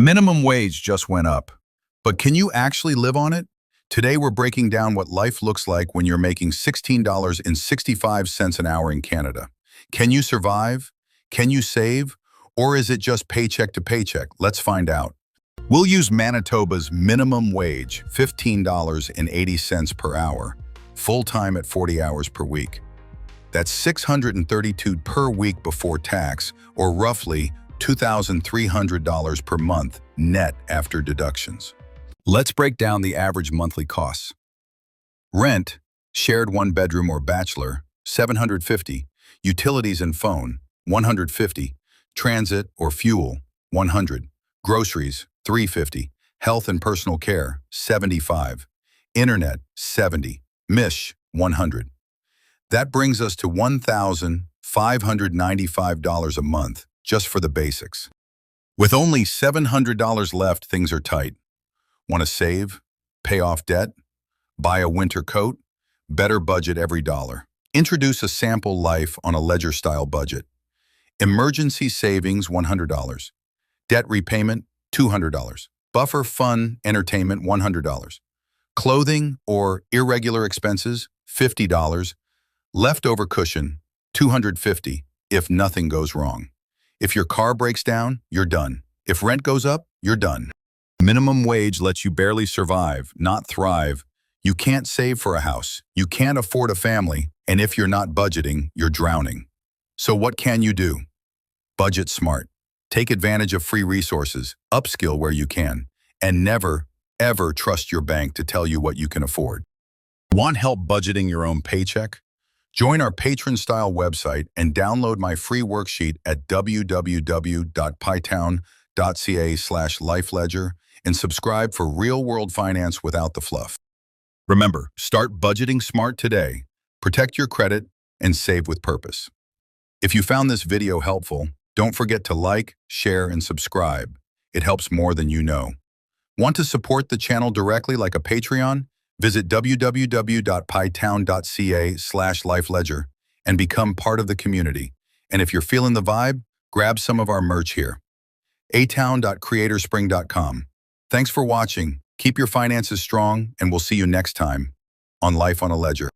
Minimum wage just went up, but can you actually live on it? Today we're breaking down what life looks like when you're making $16.65 an hour in Canada. Can you survive? Can you save? Or is it just paycheck to paycheck? Let's find out. We'll use Manitoba's minimum wage, $15.80 per hour, full-time at 40 hours per week. That's $632 per week before tax, or roughly $2,300 per month net after deductions. Let's break down the average monthly costs. Rent, shared one bedroom or bachelor, $750. Utilities and phone, $150. Transit or fuel, $100. Groceries, $350. Health and personal care, $75. Internet, $70. Mish, $100. That brings us to $1,595 a month just for the basics. With only $700 left, things are tight. Want to save? Pay off debt? Buy a winter coat? Better budget every dollar. Introduce a sample life on a ledger-style budget. Emergency savings, $100. Debt repayment, $200. Buffer fun entertainment, $100. Clothing or irregular expenses, $50. Leftover cushion, $250 if nothing goes wrong. If your car breaks down, you're done. If rent goes up, you're done. Minimum wage lets you barely survive, not thrive. You can't save for a house. You can't afford a family. And if you're not budgeting, you're drowning. So what can you do? Budget smart. Take advantage of free resources, upskill where you can, and never, ever trust your bank to tell you what you can afford. Want help budgeting your own paycheck? Join our patron-style website and download my free worksheet at www.pytown.ca/lifeledger and subscribe for real-world finance without the fluff. Remember, start budgeting smart today, protect your credit, and save with purpose. If you found this video helpful, don't forget to like, share, and subscribe. It helps more than you know. Want to support the channel directly like a Patreon? Visit www.pytown.ca/lifeledger and become part of the community. And if you're feeling the vibe, grab some of our merch here. atown.creatorspring.com. Thanks for watching. Keep your finances strong, and we'll see you next time on Life on a Ledger.